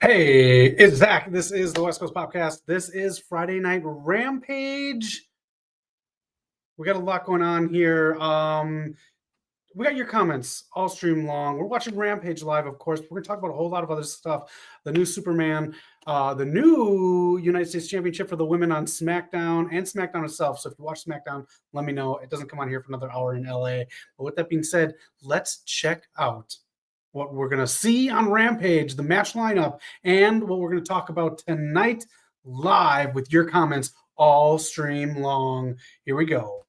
Hey, it's Zach. This is the West Coast Podcast. This is Friday Night Rampage. We got a lot going on here. We got your comments all stream long. We're watching Rampage live, of course. We're going to talk about a whole lot of other stuff. The new Superman, the new United States Championship for the women on SmackDown and SmackDown itself. So if you watch SmackDown, let me know. It doesn't come on here for another hour in LA. But with that being said, let's check out what we're going to see on Rampage, the match lineup, and what we're going to talk about tonight live with your comments all stream long. Here we go.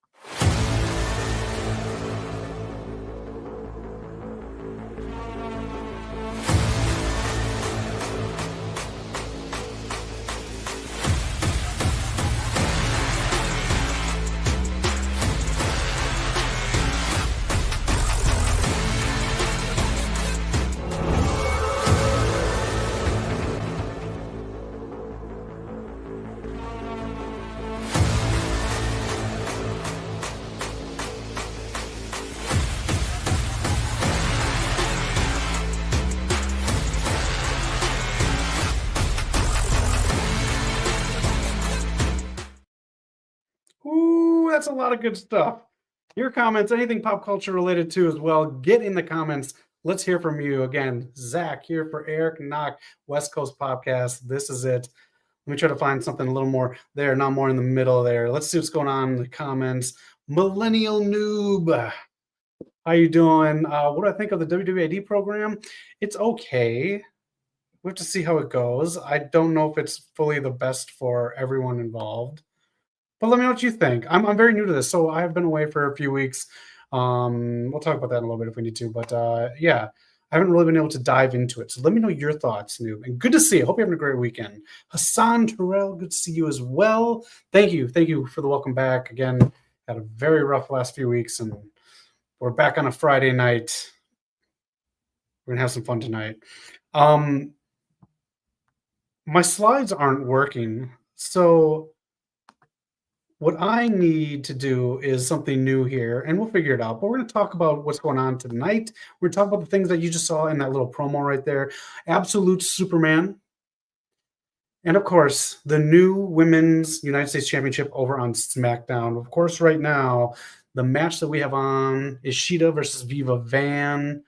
Ooh, that's a lot of good stuff. Your comments, anything pop culture related to as well, get in the comments. Let's hear from you. Again, Zach here for Eric Knock, West Coast Podcast. This is it. Let me try to find something a little more there, not more in the middle there. Let's see what's going on in the comments. Millennial Noob, how you doing? What do I think of the WWE program? It's okay. We have to see how it goes. I don't know if it's fully the best for everyone involved. But let me know what you think. I'm very new to this, so I've been away for a few weeks. We'll talk about that in a little bit if we need to. But yeah, I haven't really been able to dive into it. So let me know your thoughts, Noob. And good to see you. Hope you're having a great weekend. Hassan Terrell, good to see you as well. Thank you. Thank you for the welcome back. Again, had a very rough last few weeks, and we're back on a Friday night. We're going to have some fun tonight. My slides aren't working, so what I need to do is something new here, and we'll figure it out. But we're going to talk about what's going on tonight. We're going to talk about the things that you just saw in that little promo right there. Absolute Superman. And, of course, the new Women's United States Championship over on SmackDown. Of course, right now, the match that we have on is Shida versus Viva Van.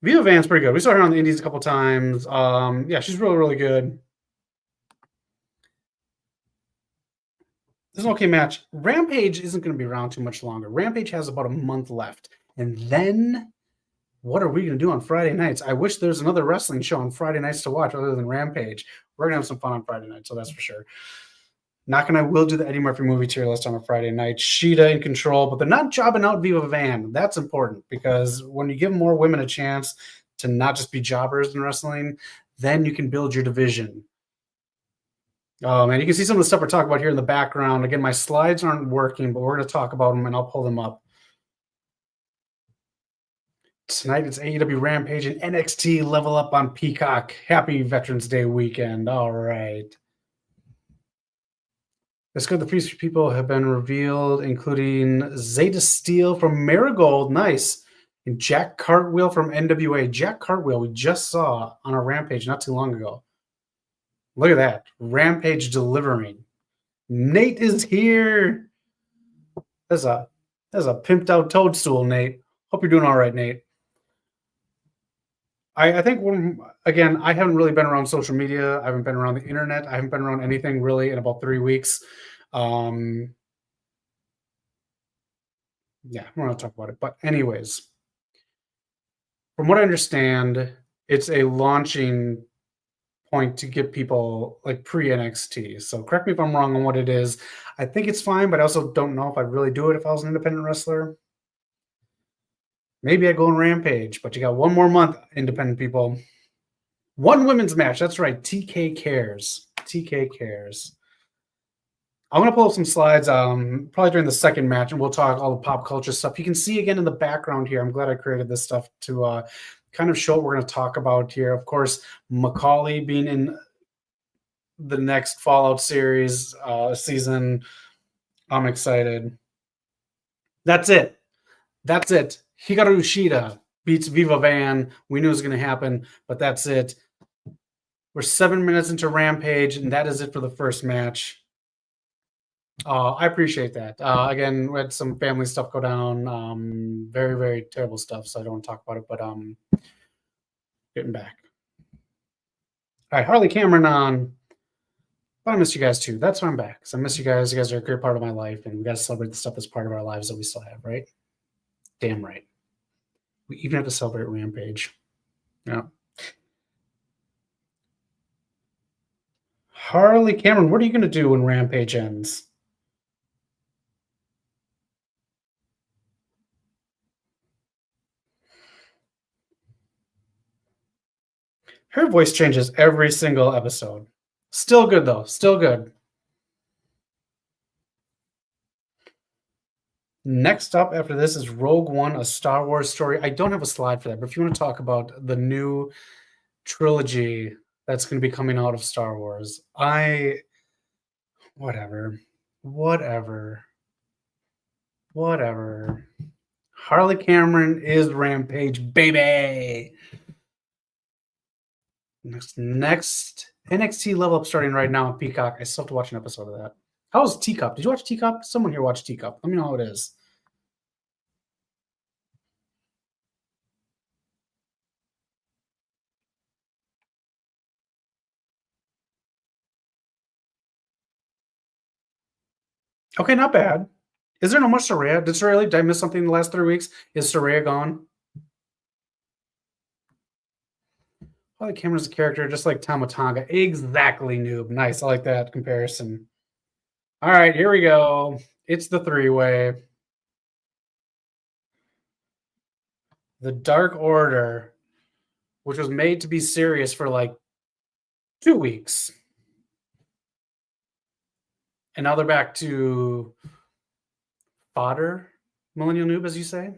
Viva Van's pretty good. We saw her on the Indies a couple times. Yeah, she's really, really good. This is an okay match. Rampage isn't going to be around too much longer. Rampage has about a month left. And then what are we going to do on Friday nights? I wish there's another wrestling show on Friday nights to watch other than Rampage. We're going to have some fun on Friday night, so that's for sure. I will do the Eddie Murphy movie tier list on a Friday night. Shida in control, but they're not jobbing out Viva Van. That's important because when you give more women a chance to not just be jobbers in wrestling, then you can build your division. Oh, man, you can see some of the stuff we're talking about here in the background. Again, my slides aren't working, but we're going to talk about them, and I'll pull them up. Tonight, it's AEW Rampage and NXT Level Up on Peacock. Happy Veterans Day weekend. All right. It's good. The first people have been revealed, including Zeta Steel from Marigold. Nice. And Jack Cartwheel from NWA. Jack Cartwheel we just saw on a Rampage not too long ago. Look at that. Rampage delivering. Nate is here. That's a pimped out toadstool, Nate. Hope you're doing all right, Nate. I think, again, I haven't really been around social media. I haven't been around the internet. I haven't been around anything really in about 3 weeks. Yeah, we're going to talk about it. But anyways, from what I understand, it's a launching point to get people like pre-NXT. So correct me if I'm wrong on what it is. I think it's fine, but I also don't know if I'd really do it if I was an independent wrestler. Maybe I go on Rampage, but you got one more month, independent people. One women's match. That's right. TK cares. TK cares. I'm going to pull up some slides probably during the second match, and we'll talk all the pop culture stuff. You can see again in the background here. I'm glad I created this stuff to kind of show what we're going to talk about here. Of course, Macaulay being in the next Fallout series season. I'm excited. That's it. Hikaru Shida beats Viva Van. We knew it was going to happen, but that's it. We're 7 minutes into Rampage, and that is it for the first match. I appreciate that. Again, we had some family stuff go down. Very, very terrible stuff, so I don't want to talk about it, but getting back. All right, Harley Cameron on. But I miss you guys too. That's why I'm back. So I miss you guys. You guys are a great part of my life, and we got to celebrate the stuff that's part of our lives that we still have, right? Damn right. We even have to celebrate Rampage. Yeah. Harley Cameron, what are you going to do when Rampage ends? Her voice changes every single episode. Still good, though. Still good. Next up after this is Rogue One, a Star Wars story. I don't have a slide for that, but if you want to talk about the new trilogy that's going to be coming out of Star Wars, whatever. Harley Cameron is Rampage, baby. Next NXT Level Up starting right now on Peacock. I still have to watch an episode of that. How was Teacup? Did you watch Teacup? Someone here watched Teacup. Let me know how it is. Okay, not bad. Is there no much Soraya? Did Soraya leave? Did I miss something in the last 3 weeks? Is Soraya gone? Harley Cameron's a character just like Tama Tonga. Exactly, noob. Nice. I like that comparison. All right, here we go. It's the three-way. The Dark Order, which was made to be serious for like 2 weeks. And now they're back to fodder, Millennial Noob, as you say.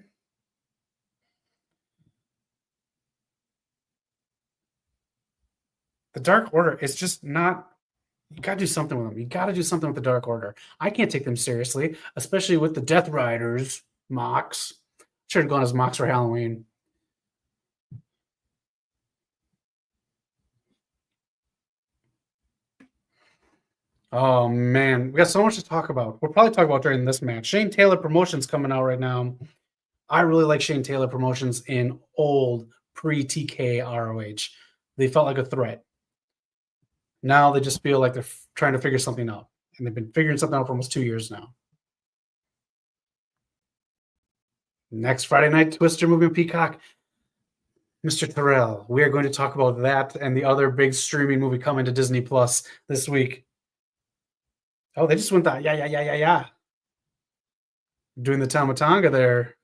The Dark Order is just not. You got to do something with them. You got to do something with the Dark Order. I can't take them seriously, especially with the Death Riders, Mox. Should have gone as Mox for Halloween. Oh, man. We got so much to talk about. We'll probably talk about during this match. Shane Taylor Promotions coming out right now. I really like Shane Taylor Promotions in old pre-TK ROH. They felt like a threat. Now they just feel like they're trying to figure something out. And they've been figuring something out for almost 2 years now. Next Friday night, Twister movie on Peacock. Mr. Terrell, we are going to talk about that and the other big streaming movie coming to Disney Plus this week. Oh, they just went that. Yeah. Doing the Tamatanga there.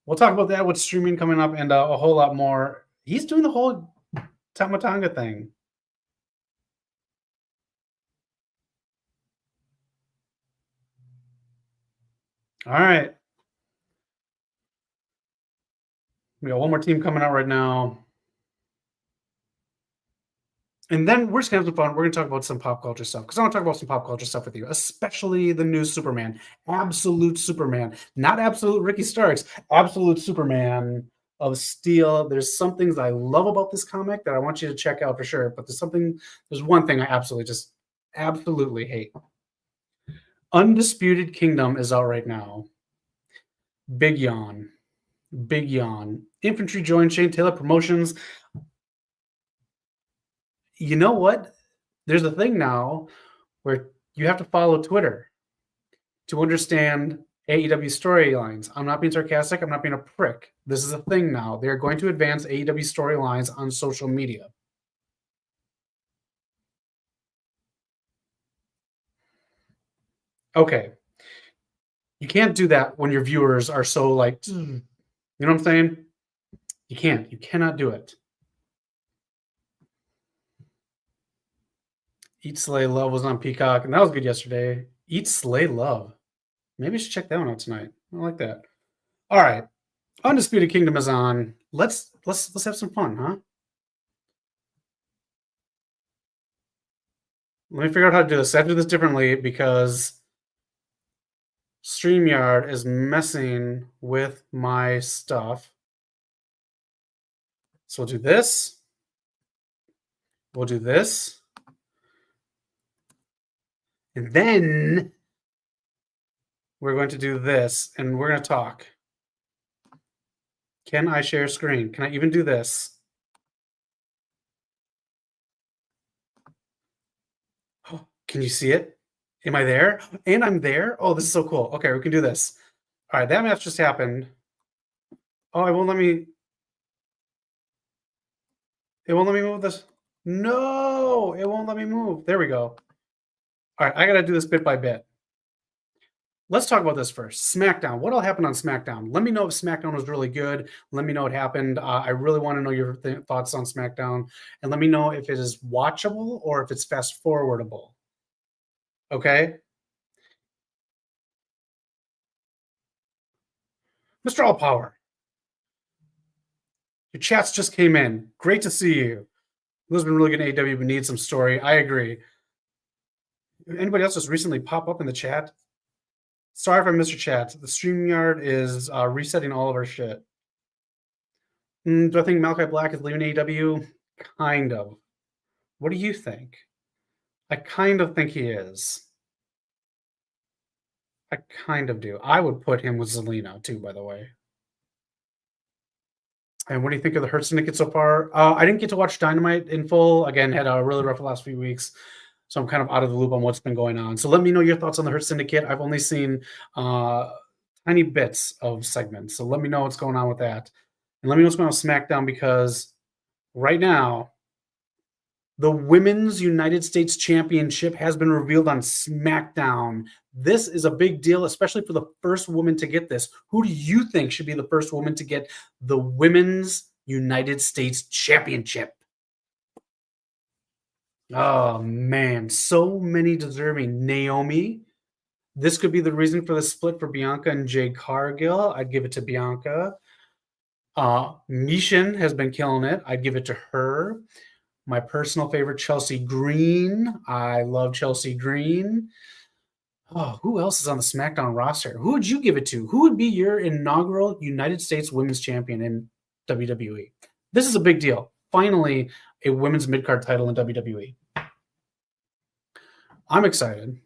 We'll talk about that with streaming coming up and a whole lot more. He's doing the whole Tamatanga thing. All right. We got one more team coming out right now. And then we're just going to have some fun. We're going to talk about some pop culture stuff because I want to talk about some pop culture stuff with you, especially the new Superman. Absolute Superman. Not absolute Ricky Starks. Absolute Superman of Steel. There's some things I love about this comic that I want you to check out for sure. But there's one thing I absolutely hate. Undisputed Kingdom is out right now. Big yawn. Infantry joined Shane Taylor Promotions. You know what? There's a thing now where you have to follow Twitter to understand AEW storylines. I'm not being sarcastic. I'm not being a prick. This is a thing now. They're going to advance AEW storylines on social media. Okay. You can't do that when your viewers are so like, you know what I'm saying? You can't. You cannot do it. Eat, Slay, Love was on Peacock, and that was good yesterday. Eat, Slay, Love. Maybe I should check that one out tonight. I like that. All right. Undisputed Kingdom is on. Let's have some fun, huh? Let me figure out how to do this. I have to do this differently because StreamYard is messing with my stuff. So we'll do this. We'll do this. And then we're going to do this, and we're going to talk. Can I share screen? Can I even do this? Oh, can you see it? Am I there? And I'm there? Oh, this is so cool. Okay, we can do this. All right, that match just happened. Oh, it won't let me move this. No, it won't let me move. There we go. All right, I got to do this bit by bit. Let's talk about this first. SmackDown. What all happened on SmackDown? Let me know if SmackDown was really good. Let me know what happened. I really want to know your thoughts on SmackDown. And let me know if it is watchable or if it's fast forwardable. Okay? Mr. All Power. Your chats just came in. Great to see you. Who's been really good in AEW but needs some story. I agree. Anybody else just recently pop up in the chat? Sorry if I missed your chat. The StreamYard is resetting all of our shit. Do I think Malachi Black is leaving AEW? Kind of. What do you think? I kind of think he is. I kind of do. I would put him with Zelina too, by the way. And what do you think of the Hurt Syndicate so far? I didn't get to watch Dynamite in full. Again, had a really rough last few weeks. So I'm kind of out of the loop on what's been going on. So let me know your thoughts on the Hurt Syndicate. I've only seen tiny bits of segments. So let me know what's going on with that. And let me know what's going on with SmackDown, because right now, the Women's United States Championship has been revealed on SmackDown. This is a big deal, especially for the first woman to get this. Who do you think should be the first woman to get the Women's United States Championship? Oh, man. So many deserving. Naomi. This could be the reason for the split for Bianca and Jade Cargill. I'd give it to Bianca. Mishin has been killing it. I'd give it to her. My personal favorite, Chelsea Green. I love Chelsea Green. Oh, who else is on the SmackDown roster? Who would you give it to? Who would be your inaugural United States Women's Champion in WWE? This is a big deal. Finally, a women's mid-card title in WWE. I'm excited.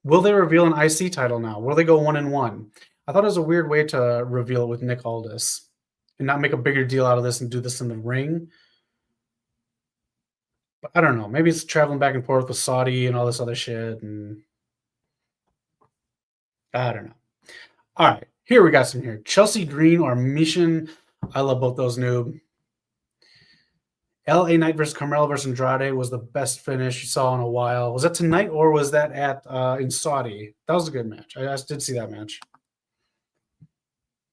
Will they reveal an IC title now? Will they go 1-1? I thought it was a weird way to reveal it with Nick Aldis and not make a bigger deal out of this and do this in the ring. But I don't know. Maybe it's traveling back and forth with Saudi and all this other shit. And I don't know. All right. Here we got some here. Chelsea Green or Mishin. I love both those noob. LA Knight versus Carmella versus Andrade was the best finish you saw in a while. Was that tonight or was that at in Saudi? That was a good match. I did see that match.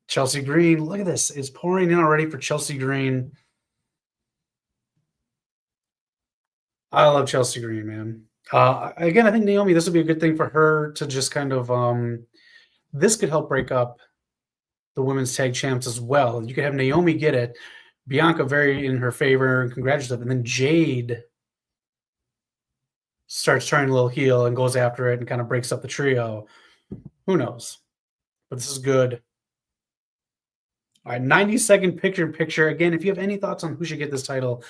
Chelsea Green. Look at this. It's pouring in already for Chelsea Green. I love Chelsea Green, man. Again, I think Naomi, this would be a good thing for her to just kind of this could help break up the women's tag champs as well. You could have Naomi get it, Bianca very in her favor and congratulative, and then Jade starts turning a little heel and goes after it and kind of breaks up the trio. Who knows? But this is good. All right, 90-second picture-in-picture. Again, if you have any thoughts on who should get this title,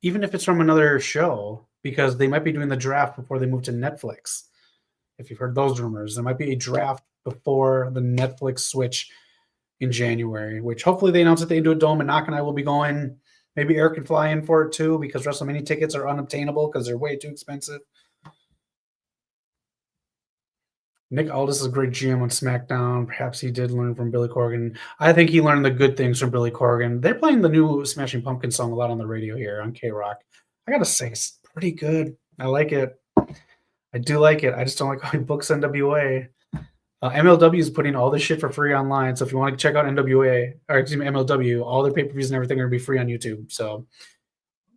even if it's from another show, because they might be doing the draft before they move to Netflix. If you've heard those rumors, there might be a draft before the Netflix switch in January, which hopefully they announce at the Intuit Dome, and Knock and I will be going. Maybe Eric can fly in for it too, because WrestleMania tickets are unobtainable because they're way too expensive. Nick Aldis is a great GM on SmackDown. Perhaps he did learn from Billy Corgan. I think he learned the good things from Billy Corgan. They're playing the new Smashing Pumpkins song a lot on the radio here on K-Rock. I got to say, it's pretty good. I like it. I do like it. I just don't like how he books NWA. MLW is putting all this shit for free online. So if you want to check out MLW, all their pay-per-views and everything are going to be free on YouTube. So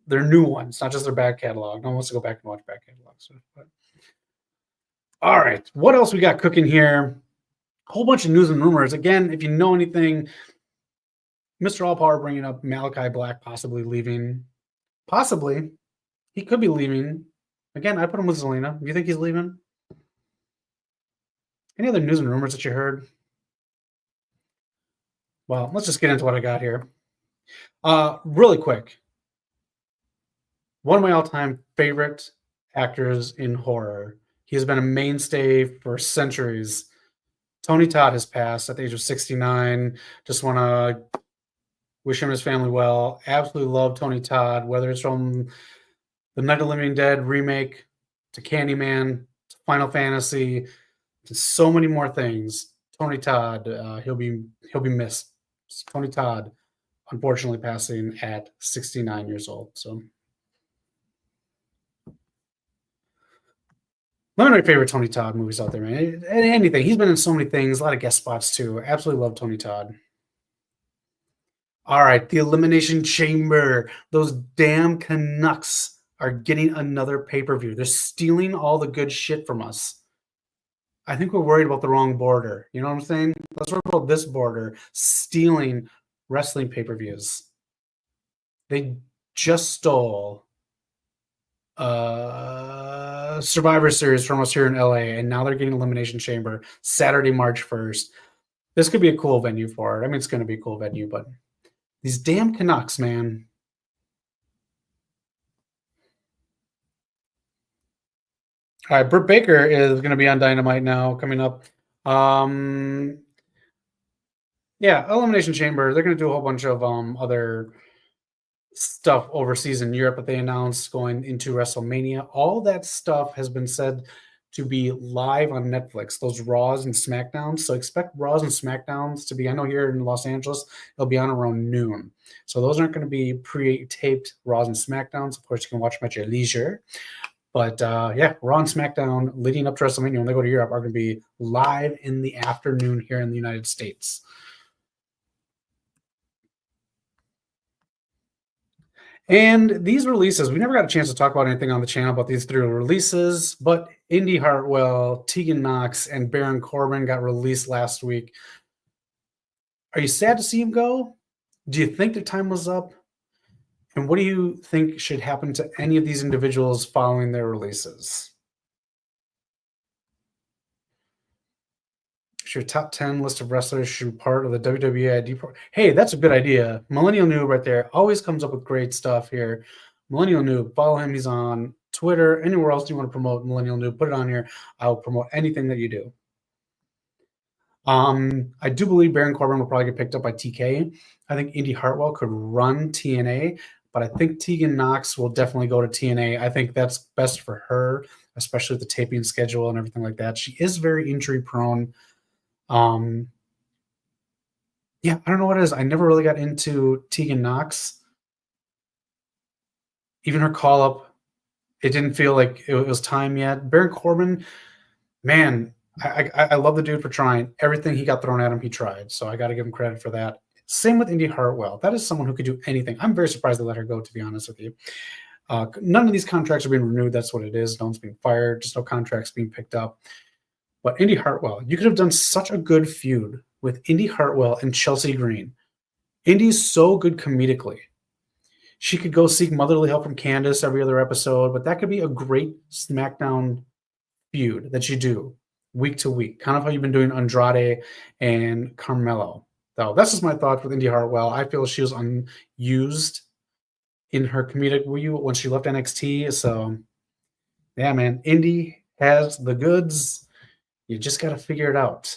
they're new ones, not just their back catalog. No one wants to go back and watch back catalogs. But all right, what else we got cooking here? A whole bunch of news and rumors. Again, if you know anything, Mr. All Power bringing up Malachi Black possibly leaving. Possibly. He could be leaving. Again, I put him with Zelina. Do you think he's leaving? Any other news and rumors that you heard? Well, let's just get into what I got here. Really quick. One of my all-time favorite actors in horror. He has been a mainstay for centuries. Tony Todd has passed at the age of 69. Just want to wish him and his family well. Absolutely love Tony Todd, whether it's from the Night of the Living Dead remake to Candyman to Final Fantasy to so many more things. Tony Todd, he'll be missed. Tony Todd, unfortunately, passing at 69 years old. So, one of my favorite Tony Todd movies out there, man. Anything. He's been in so many things, a lot of guest spots too. Absolutely love Tony Todd. All right, the Elimination Chamber. Those damn Canucks are getting another pay-per-view. They're stealing all the good shit from us. I think we're worried about the wrong border. You know what I'm saying? Let's worry about this border stealing wrestling pay-per-views. They just stole Survivor Series from us here in LA, and now they're getting Elimination Chamber Saturday, March 1st. This could be a cool venue for it. I mean, it's going to be a cool venue, but these damn Canucks, man. All right, Britt Baker is going to be on Dynamite now, coming up. Yeah, Elimination Chamber. They're going to do a whole bunch of other stuff overseas in Europe that they announced going into WrestleMania. All that stuff has been said to be live on Netflix, those Raws and SmackDowns. So expect Raws and SmackDowns to be, I know here in Los Angeles, they'll be on around noon. So those aren't going to be pre-taped Raws and SmackDowns. Of course, you can watch them at your leisure. But yeah, Raw and SmackDown leading up to WrestleMania when they go to Europe are going to be live in the afternoon here in the United States. And these releases, we never got a chance to talk about anything on the channel about these three releases, but Indy Hartwell, Tegan Knox, and Baron Corbin got released last week. Are you sad to see him go? Do you think their time was up? And what do you think should happen to any of these individuals following their releases? Your top 10 list of wrestlers should be part of the WWE ID. Hey, that's a good idea. Millennial Noob right there always comes up with great stuff here. Millennial Noob, follow him. He's on Twitter. Anywhere else you want to promote Millennial Noob, put it on here. I'll promote anything that you do. I do believe Baron Corbin will probably get picked up by TK. I think Indy Hartwell could run TNA, but I think Tegan Knox will definitely go to TNA. I think that's best for her, especially with the taping schedule and everything like that. She is very injury prone. Yeah, I don't know what it is. I never really got into Tegan Knox. Even her call up, it didn't feel like it was time yet. Baron Corbin, man, I love the dude for trying. Everything he got thrown at him, he tried. So I got to give him credit for that. Same with Indy Hartwell. That is someone who could do anything. I'm very surprised they let her go, to be honest with you. None of these contracts are being renewed. That's what it is. No one's being fired. Just no contracts being picked up. But Indy Hartwell, you could have done such a good feud with Indy Hartwell and Chelsea Green. Indy's so good comedically. She could go seek motherly help from Candace every other episode, but that could be a great SmackDown feud that you do week to week, kind of how you've been doing Andrade and Carmelo. So that's just my thoughts with Indy Hartwell. I feel she was unused in her comedic view when she left NXT. So, yeah, man, Indy has the goods. You just got to figure it out.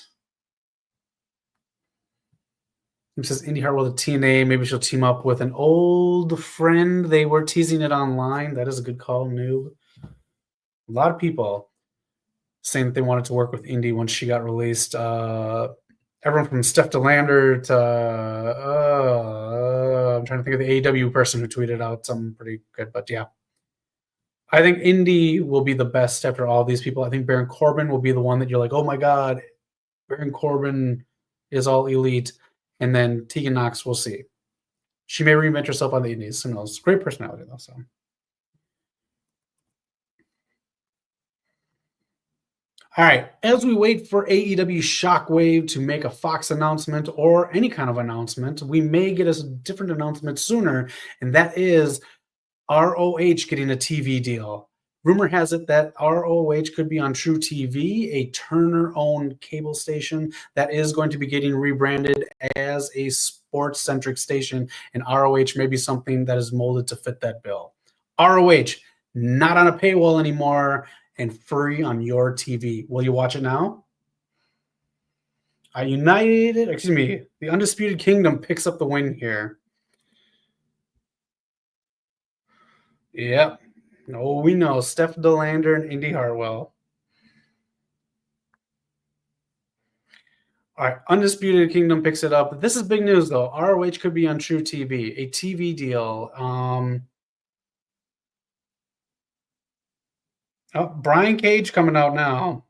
It says Indy Hartwell to TNA. Maybe she'll team up with an old friend. They were teasing it online. That is a good call, noob. A lot of people saying that they wanted to work with Indy when she got released. Everyone from Steph DeLander to I'm trying to think of the AEW person who tweeted out something pretty good. But yeah, I think Indy will be the best after all these people. I think Baron Corbin will be the one that you're like, oh my God, Baron Corbin is all elite. And then Tegan Knox, we'll see. She may reinvent herself on the Indies. Who knows? Great personality, though. So, all right. As we wait for AEW Shockwave to make a Fox announcement or any kind of announcement, we may get a different announcement sooner, and that is ROH getting a TV deal. Rumor has it that ROH could be on True TV, a Turner-owned cable station that is going to be getting rebranded as a sports-centric station, and ROH may be something that is molded to fit that bill. ROH, not on a paywall anymore and free on your TV. Will you watch it now? The Undisputed Kingdom picks up the win here. Yep. Oh, we know. Steph DeLander and Indy Hartwell. All right. Undisputed Kingdom picks it up. This is big news, though. ROH could be on True TV, a TV deal. Brian Cage coming out now.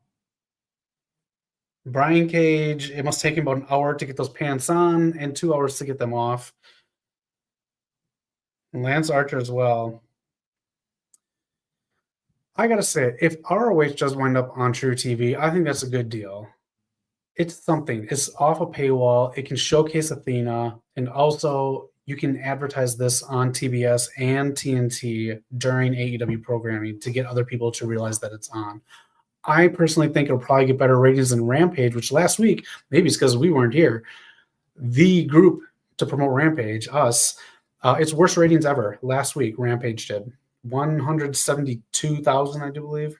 Brian Cage, it must take him about an hour to get those pants on and 2 hours to get them off. Lance Archer as well. I gotta say, if ROH does wind up on True TV, I think that's a good deal. It's something. It's off a paywall. It can showcase Athena, and also you can advertise this on TBS and TNT during AEW programming to get other people to realize that it's on. I personally think it'll probably get better ratings than Rampage, which last week, maybe it's because we weren't here, the group to promote Rampage, us, its worst ratings ever. Last week, Rampage did 172,000, I do believe.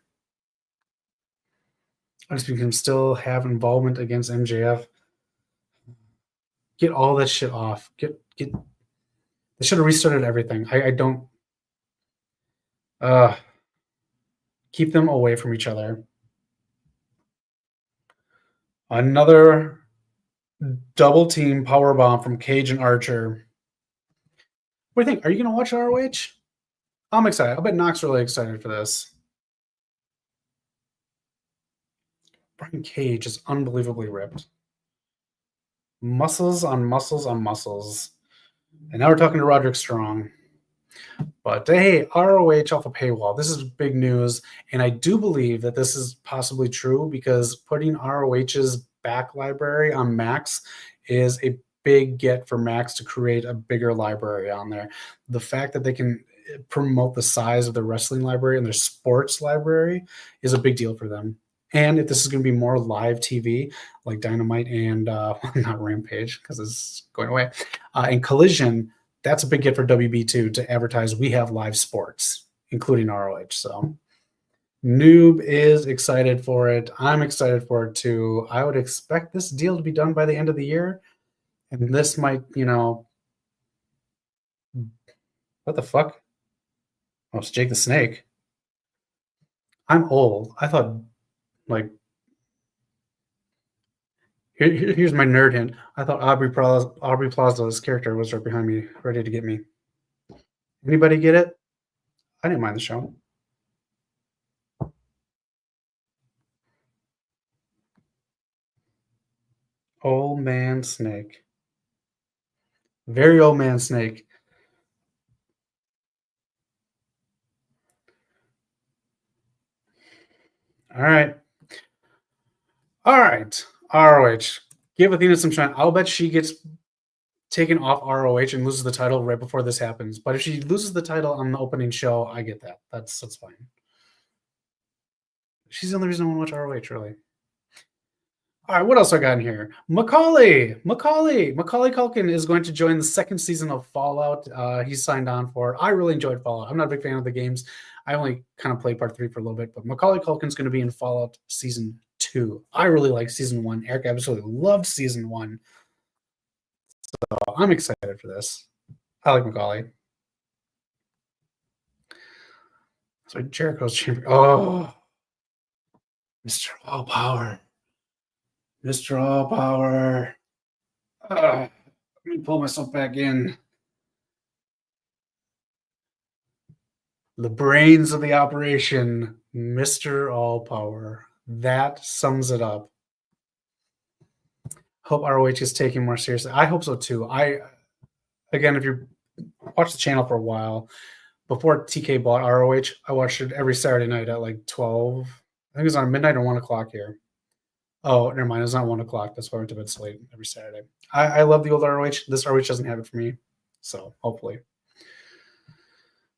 I just can still have involvement against MJF. Get all that shit off. They should have restarted everything. I don't. Keep them away from each other. Another double team power bomb from Cage and Archer. What do you think? Are you going to watch ROH? I'm excited. I bet Knox really excited for this. Brian Cage is unbelievably ripped. Muscles on muscles on muscles. And now we're talking to Roderick Strong. But hey, ROH off a paywall. This is big news. And I do believe that this is possibly true because putting ROH's back library on Max is a big get for Max to create a bigger library on there. The fact that they can promote the size of their wrestling library and their sports library is a big deal for them. And if this is going to be more live TV, like Dynamite and not Rampage because it's going away, and Collision, that's a big get for WB too to advertise we have live sports, including ROH. So Noob is excited for it. I'm excited for it too. I would expect this deal to be done by the end of the year. And this might, what the fuck? Oh, it's Jake the Snake. I'm old. I thought, here's my nerd hint. I thought Aubrey Plaza's character was right behind me, ready to get me. Anybody get it? I didn't mind the show. Old man Snake. Very old man Snake. All right. ROH. Give Athena some shine. I'll bet she gets taken off ROH and loses the title right before this happens. But if she loses the title on the opening show, I get that. That's fine. She's the only reason I want to watch ROH, really. All right, what else I got in here? Macaulay Culkin is going to join the second season of Fallout. He's signed on for it. I really enjoyed Fallout. I'm not a big fan of the games. I only kind of played part 3 for a little bit, but Macaulay Culkin's going to be in Fallout Season 2. I really like Season 1. Eric absolutely loved Season 1. So I'm excited for this. I like Macaulay. So Jericho's champion. Oh, Mr. All Power. Mr. All Power. Let me pull myself back in. The brains of the operation, Mr. All Power. That sums it up. Hope ROH is taking more seriously. I hope so too. Again, if you watch the channel for a while, before TK bought ROH, I watched it every Saturday night at like 12. I think it was on midnight or 1 o'clock here. Oh, never mind. It's not 1 o'clock. That's why I went to bed so late every Saturday. I love the old ROH. This ROH doesn't have it for me. So hopefully.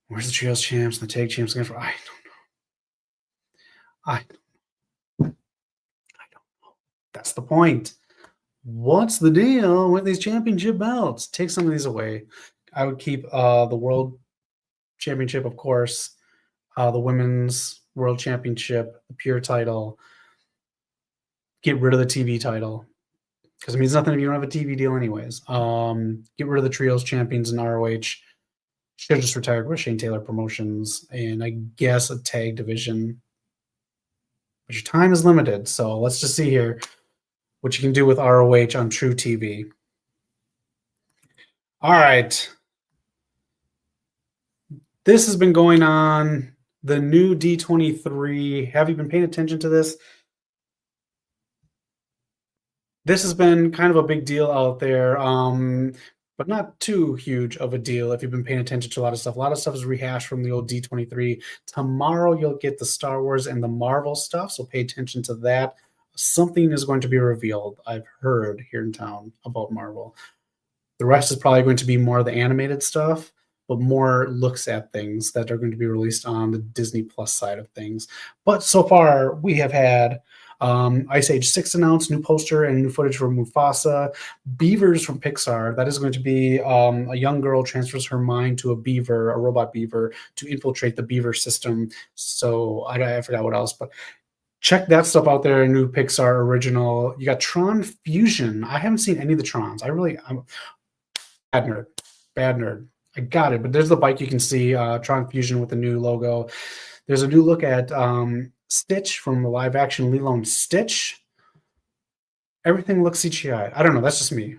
Where's the Trios champs and the tag champs again? I don't know. I don't know. That's the point. What's the deal with these championship belts? Take some of these away. I would keep the world championship, of course, the women's world championship, the pure title. Get rid of the TV title because it means nothing if you don't have a TV deal, anyways. Get rid of the trios champions in ROH. Should have just retired with Shane Taylor Promotions and I guess a tag division. But your time is limited, so let's just see here what you can do with ROH on True TV. All right. This has been going on. The new D23. Have you been paying attention to this? This has been kind of a big deal out there, but not too huge of a deal if you've been paying attention to a lot of stuff. A lot of stuff is rehashed from the old D23. Tomorrow you'll get the Star Wars and the Marvel stuff, so pay attention to that. Something is going to be revealed, I've heard here in town about Marvel. The rest is probably going to be more of the animated stuff, but more looks at things that are going to be released on the Disney Plus side of things. But so far, we have had Ice Age 6 announced, new poster and new footage from Mufasa. Beavers from Pixar. That is going to be a young girl transfers her mind to a beaver, a robot beaver, to infiltrate the beaver system. So I forgot what else, but check that stuff out there. New Pixar original. You got Tron Fusion. I haven't seen any of the Trons. I'm bad nerd. I got it, but there's the bike you can see, Tron Fusion with the new logo. There's a new look at Stitch from the live action Lilo and Stitch. Everything looks CGI. I don't know. That's just me.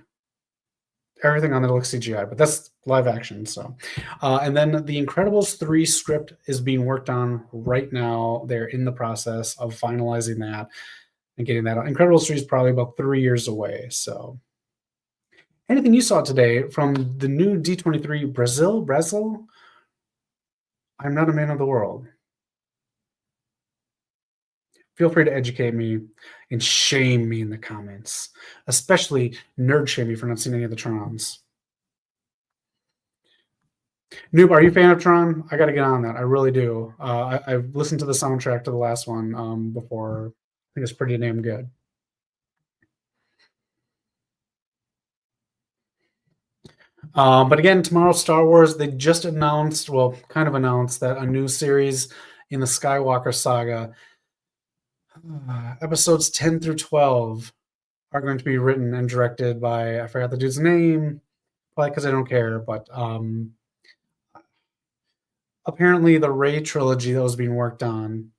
Everything on there looks CGI, but that's live action. So, and then the Incredibles 3 script is being worked on right now. They're in the process of finalizing that and getting that out. Incredibles 3 is probably about 3 years away. So, anything you saw today from the new D23 Brazil? I'm not a man of the world. Feel free to educate me and shame me in the comments, especially nerd shame me for not seeing any of the Trons. Noob, are you a fan of Tron? I got to get on that. I really do. I've listened to the soundtrack to the last one before. I think it's pretty damn good. But again, tomorrow, Star Wars, they just announced, well, kind of announced that a new series in the Skywalker saga, episodes 10 through 12, are going to be written and directed by, I forgot the dude's name, probably because I don't care, but apparently the Rey trilogy that was being worked on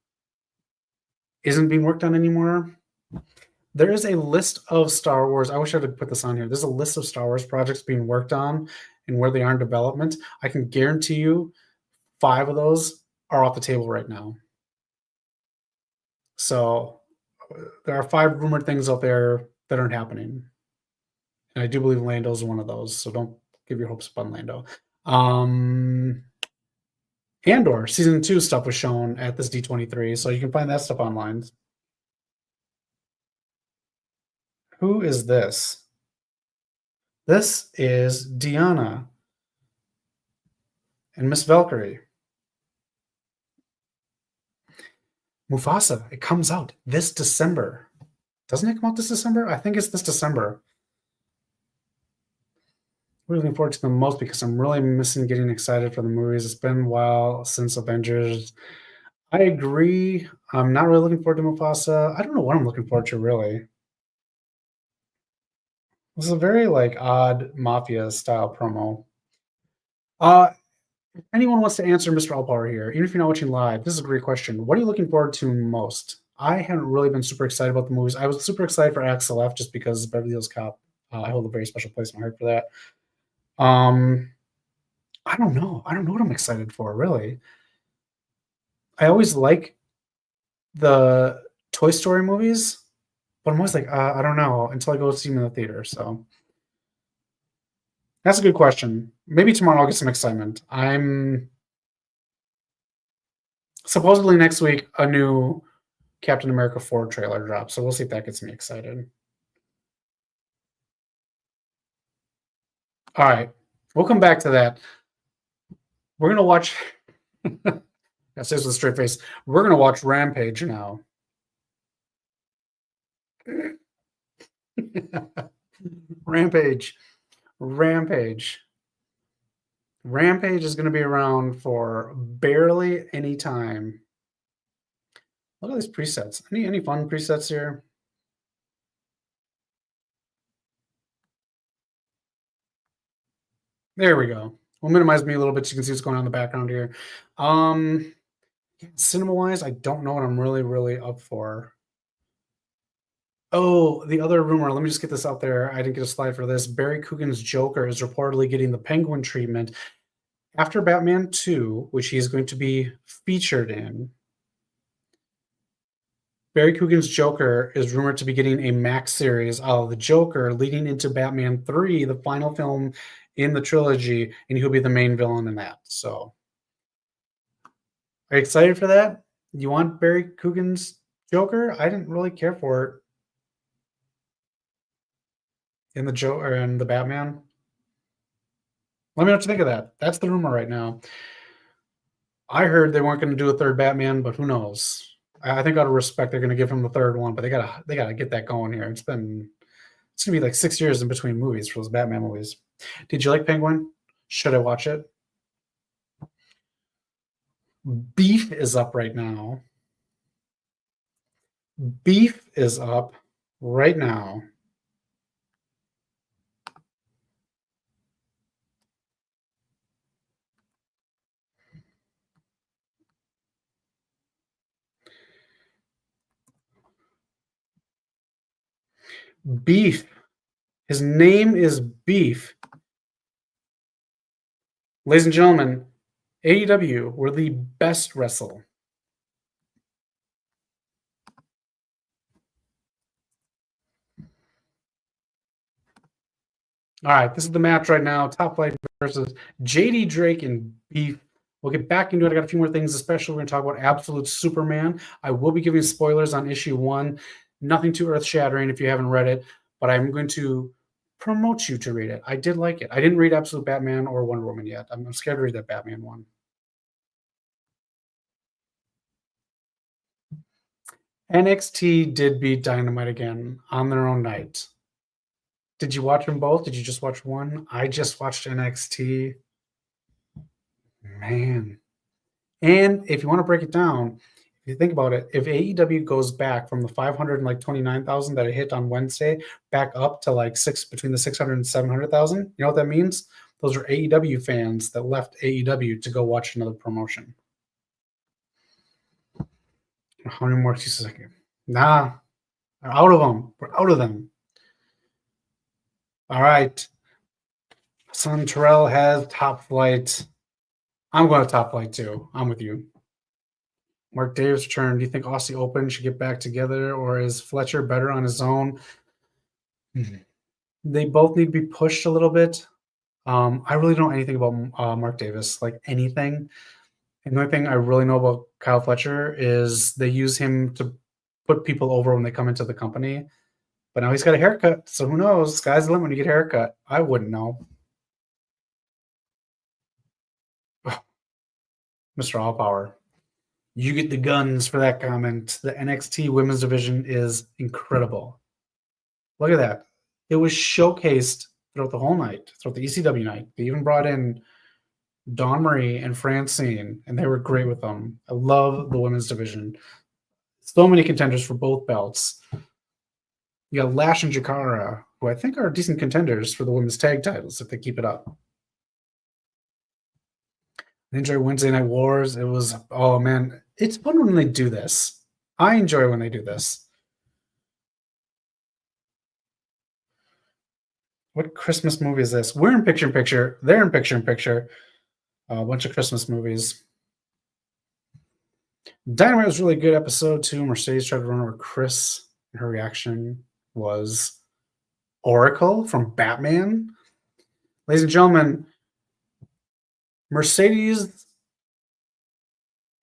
isn't being worked on anymore. There is a list of Star Wars. I wish I could put this on here. There's a list of Star Wars projects being worked on and where they are in development. I can guarantee you 5 of those are off the table right now. So there are 5 rumored things out there that aren't happening. And I do believe Lando's one of those. So don't give your hopes up on Lando. Andor season 2 stuff was shown at this D23. So you can find that stuff online. Who is this? This is Deanna and Miss Valkyrie. Mufasa, it comes out this December. Doesn't it come out this December? I think it's this December. We're looking forward to them most because I'm really missing getting excited for the movies. It's been a while since Avengers. I agree. I'm not really looking forward to Mufasa. I don't know what I'm looking forward to, really. This is a very odd mafia style promo. If anyone wants to answer Mr. Allpower here, even if you're not watching live, this is a great question. What are you looking forward to most? I haven't really been super excited about the movies. I was super excited for Axel F just because Beverly Hills Cop. I hold a very special place in my heart for that. I don't know. I don't know what I'm excited for, really. I always like the Toy Story movies, but I'm always like, I don't know until I go see them in the theater. So that's a good question. Maybe tomorrow I'll get some excitement. I'm supposedly next week a new Captain America 4 trailer drops, so we'll see if that gets me excited. All right, we'll come back to that. We're gonna watch. That says with a straight face. We're gonna watch Rampage now. Rampage. Rampage. Rampage is going to be around for barely any time. Look at these presets. Any fun presets here? There we go. We'll minimize me a little bit so you can see what's going on in the background here. Cinema-wise, I don't know what I'm really up for. Oh, the other rumor, let me just get this out there. I didn't get a slide for this. Barry Coogan's Joker is reportedly getting the Penguin treatment after Batman 2, which he is going to be featured in. Barry Coogan's Joker is rumored to be getting a Max series of the Joker leading into Batman 3, the final film in the trilogy, and he'll be the main villain in that. So, are you excited for that? You want Barry Coogan's Joker? I didn't really care for it in the Joker and the Batman. Let me know what you think of that. That's the rumor right now. I heard they weren't going to do a third Batman, but who knows? I think out of respect, they're going to give him the third one, but they gotta get that going here. It's gonna be like 6 years in between movies for those Batman movies. Did you like Penguin? Should I watch it? Beef is up right now. Beef is up right now. Beef. His name is Beef. Ladies and gentlemen, AEW were the best wrestle. All right, this is the match right now. Top Flight versus JD Drake and Beef. We'll get back into it. I got a few more things, especially we're going to talk about Absolute Superman. I will be giving spoilers on issue 1. Nothing too earth-shattering if you haven't read it, but I'm going to promote you to read it. I did like it. I didn't read Absolute Batman or Wonder Woman yet. I'm scared to read that Batman one. NXT did beat Dynamite again on their own night. Did you watch them both? Did you just watch one? I just watched NXT. Man. And if you want to break it down, if you think about it, if AEW goes back from the 529,000 that it hit on Wednesday back up to like between the 600 and 700,000, you know what that means? Those are AEW fans that left AEW to go watch another promotion. How many more excuses I can? Nah, we're out of them. We're out of them. All right. Son Terrell has Top Flight. I'm going to Top Flight too. I'm with you. Mark Davis return. Do you think Aussie Open should get back together, or is Fletcher better on his own? They both need to be pushed a little bit. I really don't know anything about Mark Davis, like anything. And the only thing I really know about Kyle Fletcher is they use him to put people over when they come into the company. But now he's got a haircut, so who knows? Sky's the limit when you get a haircut. I wouldn't know. Mr. Allpower. You get the guns for that comment. The NXT women's division is incredible. Look at that. It was showcased throughout the whole night, throughout the ECW night. They even brought in Dawn Marie and Francine, and they were great with them. I love the women's division. So many contenders for both belts. You got Lash and Jakara, who I think are decent contenders for the women's tag titles if they keep it up. I enjoy Wednesday Night Wars. It was, oh man, it's fun when they do this. I enjoy when they do this. What Christmas movie is this? We're in picture-in-picture. They're in picture-in-picture. A bunch of Christmas movies. Dynamite was a really good episode, too. Mercedes tried to run over Chris, and her reaction was Oracle from Batman. Ladies and gentlemen, Mercedes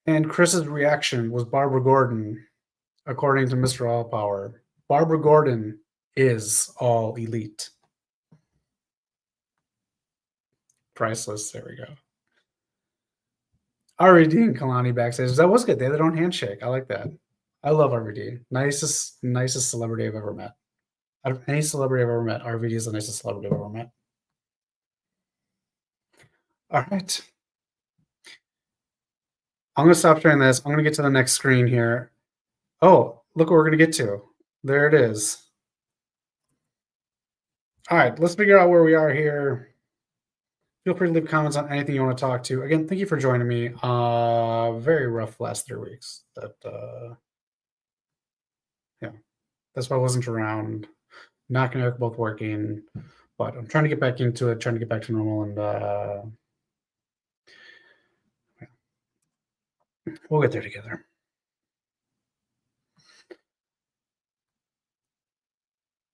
and Chris's reaction was Barbara Gordon, according to Mr. Allpower. Barbara Gordon is all elite. Priceless. There we go. RVD and Kalani backstage. That was good. They had their own handshake. I like that. I love RVD. Nicest celebrity I've ever met. Out of any celebrity I've ever met, RVD is the nicest celebrity I've ever met. All right. I'm going to stop sharing this. I'm going to get to the next screen here. Oh, look what we're going to get to. There it is. All right, let's figure out where we are here. Feel free to leave comments on anything you want to talk to. Again, thank you for joining me. Very rough last 3 weeks. Yeah, that's why I wasn't around. Knock and Eric both working, but I'm trying to get back into it, trying to get back to normal, and we'll get there together.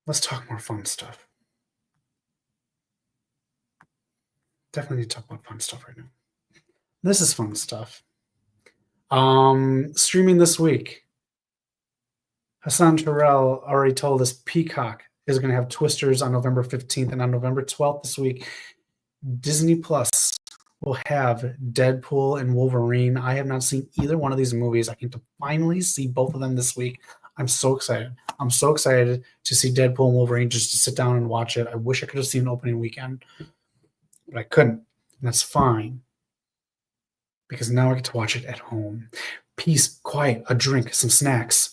Let's talk more fun stuff. Definitely need to talk about fun stuff right now. This is fun stuff. Streaming this week. Hassan Terrell already told us Peacock is going to have Twisters on November 15th, and on November 12th this week, Disney Plus will have Deadpool and Wolverine. I have not seen either one of these movies. I can finally see both of them this week. I'm so excited. I'm so excited to see Deadpool and Wolverine, just to sit down and watch it. I wish I could have seen opening weekend, but I couldn't. And that's fine, because now I get to watch it at home. Peace, quiet, a drink, some snacks.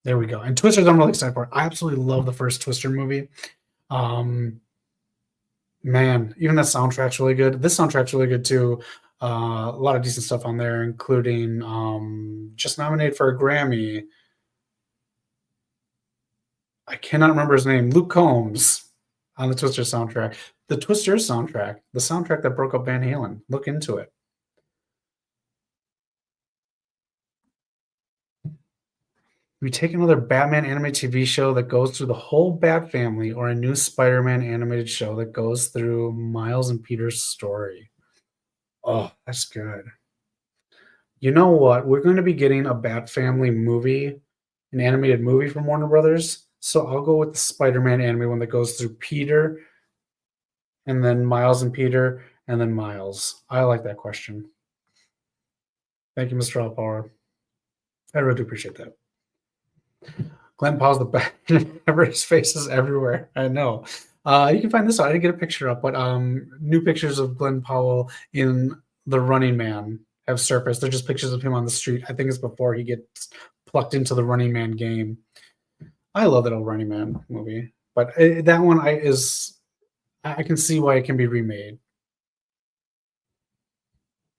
There we go. And Twisters, I'm really excited for. I absolutely love the first Twister movie. Man, even that soundtrack's really good. This soundtrack's really good too. A lot of decent stuff on there, including just nominated for a Grammy. I cannot remember his name. Luke Combs on the Twister soundtrack. The Twister soundtrack, the soundtrack that broke up Van Halen. Look into it. We take another Batman animated TV show that goes through the whole Bat family, or a new Spider-Man animated show that goes through Miles and Peter's story. Oh, that's good. You know what? We're going to be getting a Bat family movie, an animated movie from Warner Brothers. So I'll go with the Spider-Man anime one that goes through Peter, and then Miles and Peter, and then Miles. I like that question. Thank you, Mr. Allpower. I really do appreciate that. Glenn Powell's the best. His face is everywhere. I know. You can find this out. I didn't get a picture up, but new pictures of Glenn Powell in The Running Man have surfaced. They're just pictures of him on the street. I think it's before he gets plucked into the Running Man game. I love that old Running Man movie, but that one I can see why it can be remade.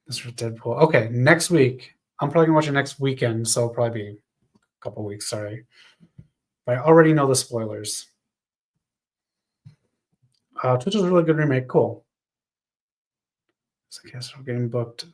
This for Deadpool. Okay, next week. I'm probably gonna watch it next weekend, so it'll probably be a couple weeks. Sorry, but I already know the spoilers. Twitch is a really good remake. Cool. So I guess we're getting booked.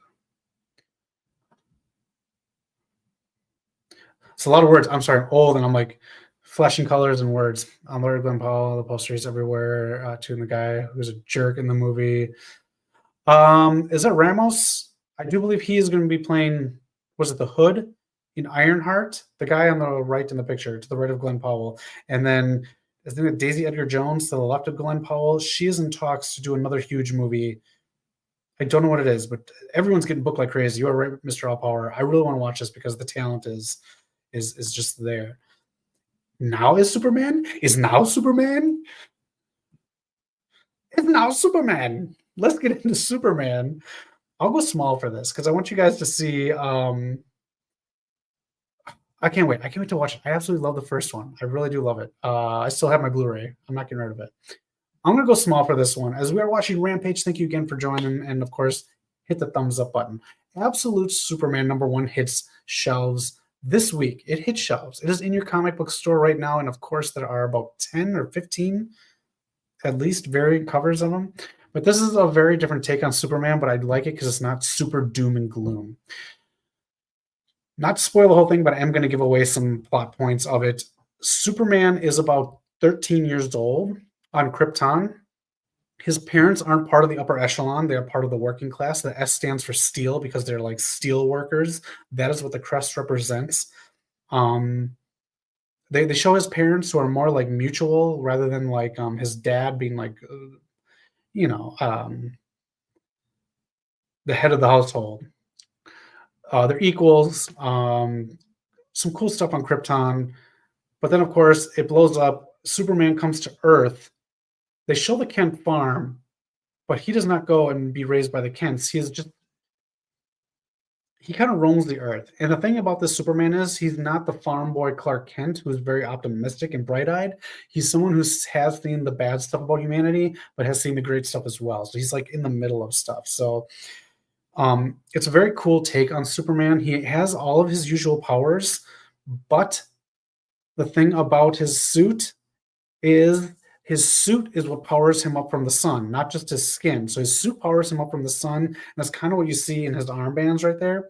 It's a lot of words. I'm sorry, I'm old, and I'm like flashing colors and words. I'm Larry Glenn Powell. The posters everywhere. To the guy who's a jerk in the movie. Is that Ramos? I do believe he is going to be playing. Was it the Hood in Ironheart? The guy on the right in the picture, to the right of Glenn Powell, and then isn't it Daisy Edgar Jones to the left of Glenn Powell? She is in talks to do another huge movie. I don't know what it is, but everyone's getting booked like crazy. You are right, Mr. Allpower. I really want to watch this because the talent is just there. Now is Superman? Is now Superman? Is now Superman? Let's get into Superman. I'll go small for this because I want you guys to see. I can't wait. I can't wait to watch it. I absolutely love the first one. I really do love it. I still have my Blu-ray. I'm not getting rid of it. I'm going to go small for this one. As we are watching Rampage, thank you again for joining. And of course, hit the thumbs up button. Absolute Superman #1 hits shelves this week. It hit shelves. It is in your comic book store right now. And of course, there are about 10 or 15, at least, variant covers of them. But this is a very different take on Superman, but I like it because it's not super doom and gloom. Not to spoil the whole thing, but I am going to give away some plot points of it. Superman is about 13 years old on Krypton. His parents aren't part of the upper echelon. They are part of the working class. The S stands for steel because they're like steel workers. That is what the crest represents. They show his parents who are more like mutual rather than like his dad being like, the head of the household. They're equals. Some cool stuff on Krypton. But then, of course, it blows up. Superman comes to Earth. They show the Kent farm, but he does not go and be raised by the Kents. He kind of roams the Earth. And the thing about this Superman is he's not the farm boy Clark Kent, who's very optimistic and bright-eyed. He's someone who has seen the bad stuff about humanity, but has seen the great stuff as well. So he's like in the middle of stuff. So it's a very cool take on Superman. He has all of his usual powers, but the thing about his suit is what powers him up from the sun, not just his skin. So his suit powers him up from the sun. And that's kind of what you see in his armbands right there.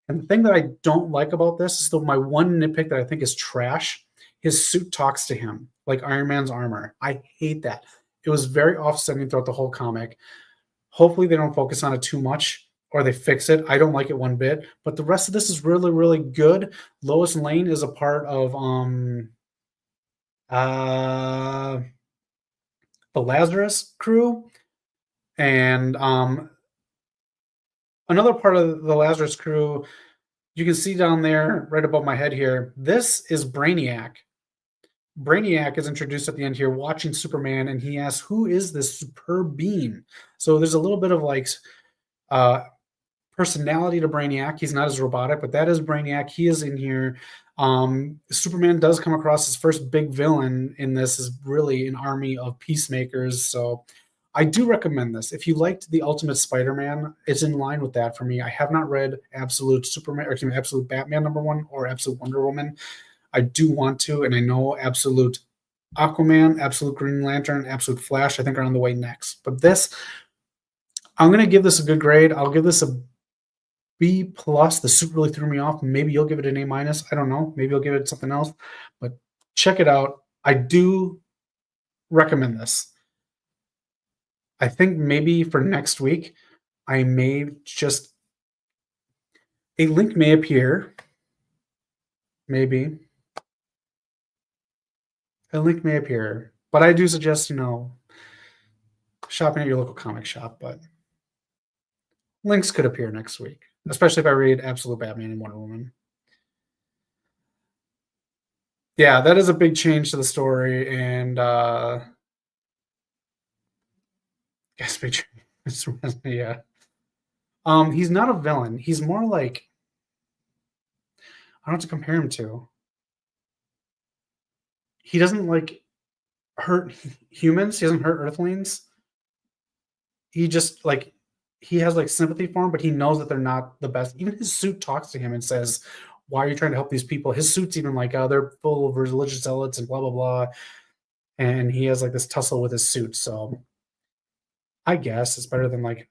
And the thing that I don't like about this is my one nitpick that I think is trash. His suit talks to him like Iron Man's armor. I hate that. It was very offsetting throughout the whole comic. Hopefully they don't focus on it too much or they fix it. I don't like it one bit. But the rest of this is really, really good. Lois Lane is a part of the Lazarus crew. And another part of the Lazarus crew, you can see down there right above my head here, this is Brainiac. Brainiac is introduced at the end here watching Superman, and he asks, who is this superb being? So there's a little bit of like personality to Brainiac. He's not as robotic, but that is Brainiac. He is in here. Superman does come across his first big villain in this is really an army of peacemakers. So I do recommend this. If you liked the Ultimate Spider-Man, it's in line with that for me. I have not read Absolute Superman, or excuse me, Absolute Batman #1 or Absolute Wonder Woman. I do want to, and I know Absolute Aquaman, Absolute Green Lantern, Absolute Flash, I think are on the way next. But this, I'm going to give this a good grade. I'll give this a B+. The suit really threw me off. Maybe you'll give it an A-. I don't know. Maybe you'll give it something else. But check it out. I do recommend this. I think maybe for next week, I may just... a link may appear. Maybe. A link may appear. But I do suggest, shopping at your local comic shop. But links could appear next week, especially if I read Absolute Batman and Wonder Woman. Yeah, that is a big change to the story, and yes, big change. Yeah. He's not a villain. He's more like, I don't know what to compare him to. He doesn't like hurt humans. He doesn't hurt Earthlings. He just like he has like sympathy for them, but he knows that they're not the best. Even his suit talks to him and says, "Why are you trying to help these people?" His suit's even like, "Oh, they're full of religious zealots and blah blah blah." And he has like this tussle with his suit. So I guess it's better than like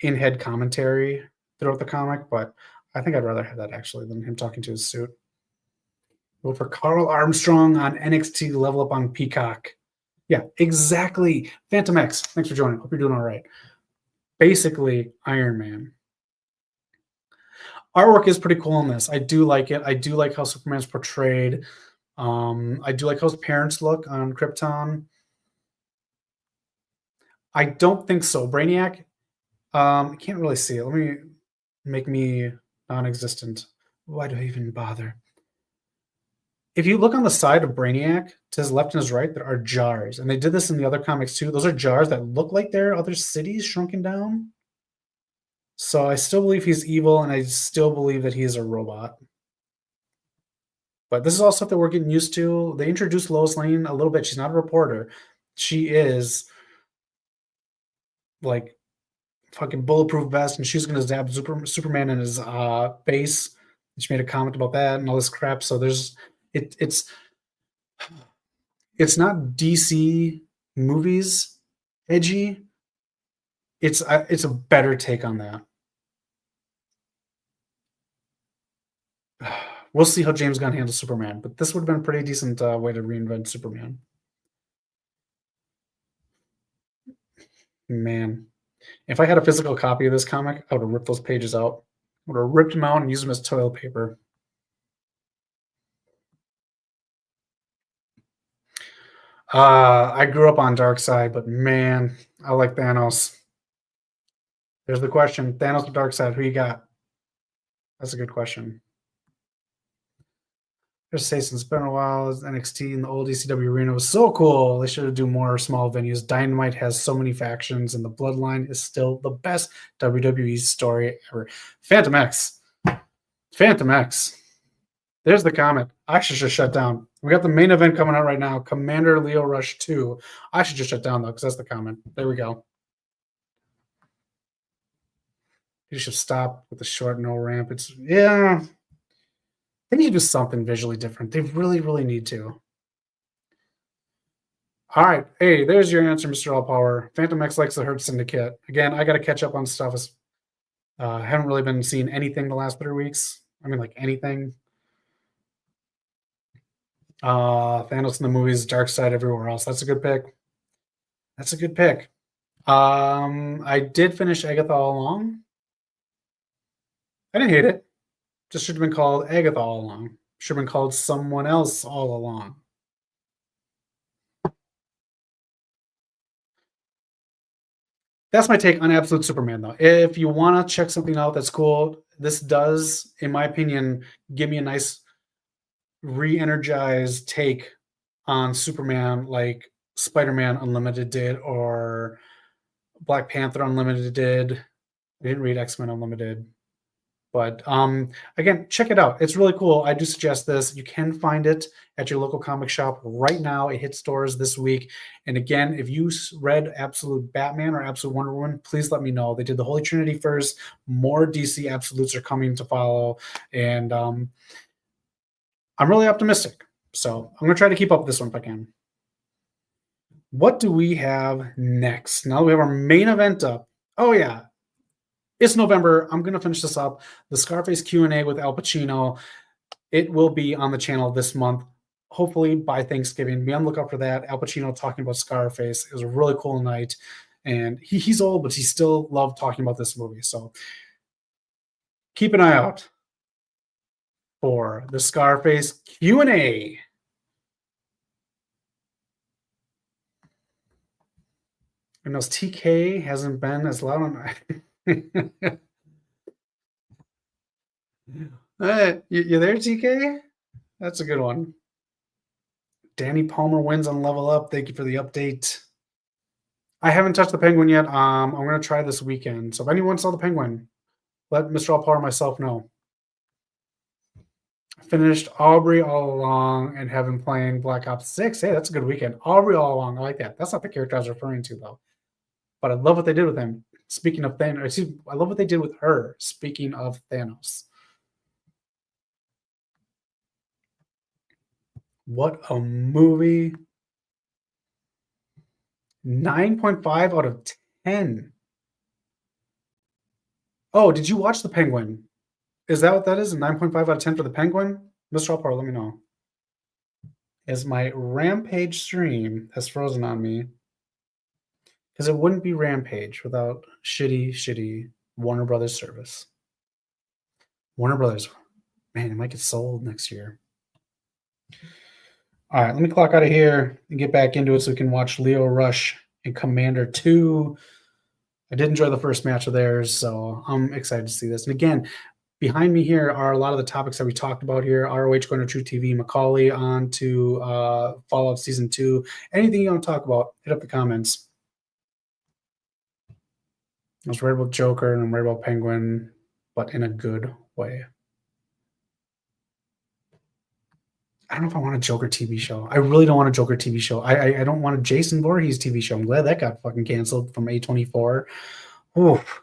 in-head commentary throughout the comic, but I think I'd rather have that actually than him talking to his suit. Vote for Carl Armstrong on NXT Level Up on Peacock. Yeah, exactly. Phantom X, thanks for joining. Hope you're doing all right. Basically, Iron Man. Artwork is pretty cool in this. I do like it. I do like how Superman's portrayed. I do like how his parents look on Krypton. I don't think so. Brainiac, I can't really see it. Let me make me non-existent. Why do I even bother? If you look on the side of Brainiac, to his left and his right, there are jars. And they did this in the other comics too. Those are jars that look like they're other cities shrunken down. So I still believe he's evil, and I still believe that he is a robot. But this is all stuff that we're getting used to. They introduced Lois Lane a little bit. She's not a reporter. She is like fucking bulletproof vest, and she's going to zap Superman in his face. She made a comment about that and all this crap. So there's it's not DC movies edgy. It's a better take on that. We'll see how James Gunn handles Superman, but this would have been a pretty decent way to reinvent Superman. Man, if I had a physical copy of this comic, I would have ripped those pages out. I would have ripped them out and used them as toilet paper. I grew up on Darkseid, but man, I like Thanos. Here's the question. Thanos or Darkseid, who you got? That's a good question. Just say since it's been a while, NXT in the old ECW arena was so cool. They should do more small venues. Dynamite has so many factions, and the Bloodline is still the best WWE story ever. Phantom X. Phantom X. There's the comment. I should just shut down. We got the main event coming out right now. Komander Lio Rush 2. I should just shut down, though, because that's the comment. There we go. You should stop with the short no ramp. It's, yeah. They need to do something visually different. They really, really need to. All right. Hey, there's your answer, Mr. All Power. Phantom X likes the Hurt Syndicate. Again, I got to catch up on stuff. Haven't really been seeing anything the last 3 weeks. I mean, like anything. Thanos in the movies, Darkseid everywhere else. That's a good pick. That's a good pick. I did finish Agatha All Along. I didn't hate it. Just should have been called Agatha All Along. Should have been called someone else all along. That's my take on Absolute Superman, though. If you want to check something out that's cool, this does, in my opinion, give me a nice re-energized take on Superman like Spider-Man Unlimited did or Black Panther Unlimited did. I didn't read X-Men Unlimited. But again, check it out. It's really cool. I do suggest this. You can find it at your local comic shop right now. It hit stores this week. And again, if you read Absolute Batman or Absolute Wonder Woman, please let me know. They did the Holy Trinity first. More DC Absolutes are coming to follow. And I'm really optimistic. So I'm going to try to keep up with this one if I can. What do we have next? Now we have our main event up. Oh, yeah. It's November. I'm going to finish this up. The Scarface Q&A with Al Pacino. It will be on the channel this month, hopefully by Thanksgiving. Be on the lookout for that. Al Pacino talking about Scarface. It was a really cool night. And he's old, but he still loved talking about this movie. So keep an eye out for the Scarface Q&A. And those TK hasn't been as loud on... You there, TK? That's a good one. Danny Palmer wins on Level Up. Thank you for the update. I haven't touched the Penguin yet. I'm going to try this weekend. So if anyone saw the Penguin, let Mr. All Power and myself know. Finished Aubrey All Along and have been playing Black Ops 6. Hey, that's a good weekend. Aubrey All Along. I like that. That's not the character I was referring to, though. But I love what they did with him. Speaking of Thanos, I love what they did with her. Speaking of Thanos. What a movie. 9.5 out of 10. Oh, did you watch The Penguin? Is that what that is? A 9.5 out of 10 for The Penguin? Mr. Alpar, let me know. Is my Rampage stream has frozen on me? Because it wouldn't be Rampage without shitty Warner Brothers service. Warner Brothers. Man, it might get sold next year. All right, let me clock out of here and get back into it so we can watch Lio Rush and Komander 2. I did enjoy the first match of theirs, so I'm excited to see this. And again, behind me here are a lot of the topics that we talked about here. ROH going to True TV, Macaulay on to Fallout Season 2. Anything you want to talk about, hit up the comments. I was worried about Joker and I'm worried about Penguin, but in a good way. I don't know if I want a Joker TV show. I really don't want a Joker TV show. I don't want a Jason Voorhees TV show. I'm glad that got fucking canceled from A24. Oof.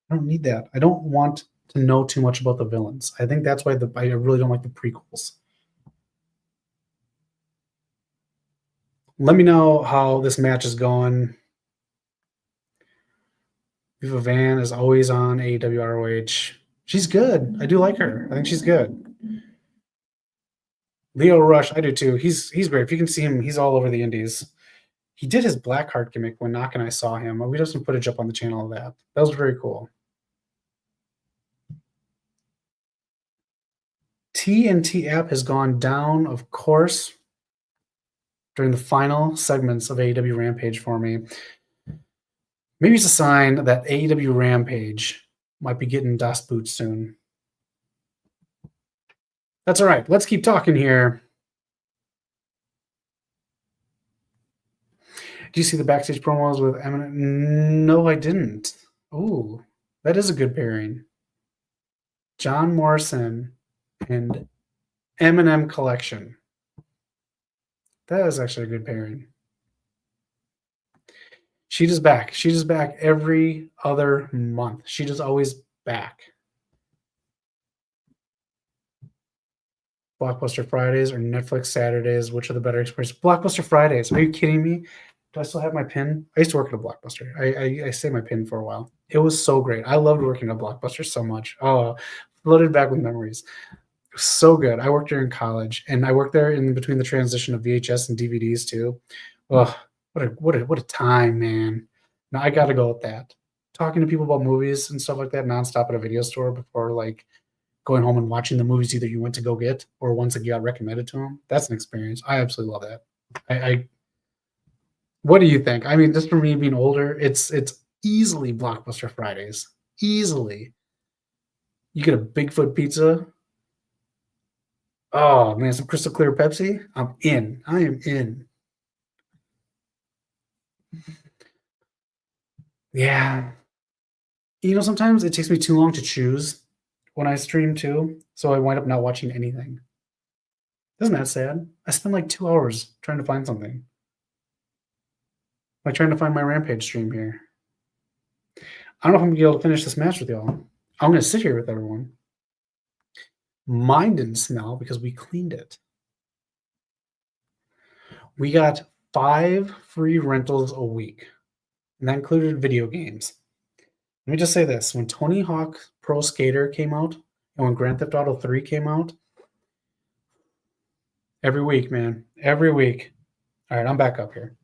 I don't need that. I don't want to know too much about the villains. I think that's why I really don't like the prequels. Let me know how this match is going. Viva Van is always on AEW ROH. She's good. I do like her. I think she's good. Lio Rush, I do too. He's great. If you can see him, he's all over the indies. He did his Blackheart gimmick when Knock and I saw him. We have some footage up on the channel of that. That was very cool. TNT app has gone down, of course, during the final segments of AEW Rampage for me. Maybe it's a sign that AEW Rampage might be getting Das Boot soon. That's all right. Let's keep talking here. Do you see the backstage promos with Eminem? No, I didn't. Ooh, that is a good pairing. John Morrison and Eminem Collection. That is actually a good pairing. Shida's back. Shida's back every other month. Shida's always back. Blockbuster Fridays or Netflix Saturdays? Which are the better experience? Blockbuster Fridays. Are you kidding me? Do I still have my pin? I used to work at a Blockbuster. I saved my pin for a while. It was so great. I loved working at a Blockbuster so much. Oh, flooded back with memories. It was so good. I worked there in college, and I worked there in between the transition of VHS and DVDs too. Oh, what a time, man. Now I got to go with that. Talking to people about movies and stuff like that nonstop at a video store before like going home and watching the movies either you went to go get or ones that you got recommended to them. That's an experience. I absolutely love that. I what do you think? I mean, just for me being older, it's easily Blockbuster Fridays. Easily. You get a Bigfoot pizza. Oh man, some crystal clear Pepsi. I'm in. I am in. Yeah. You know, sometimes it takes me too long to choose when I stream too, so I wind up not watching anything. Isn't that sad? I spend like 2 hours trying to find something. Like trying to find my Rampage stream here. I don't know if I'm gonna be able to finish this match with y'all. I'm gonna sit here with everyone. Mine didn't smell because we cleaned it. We got 5 free rentals a week, and that included video games. Let me just say this: when Tony Hawk Pro Skater came out, and when Grand Theft Auto 3 came out, every week, man, every week. All right, I'm back up here.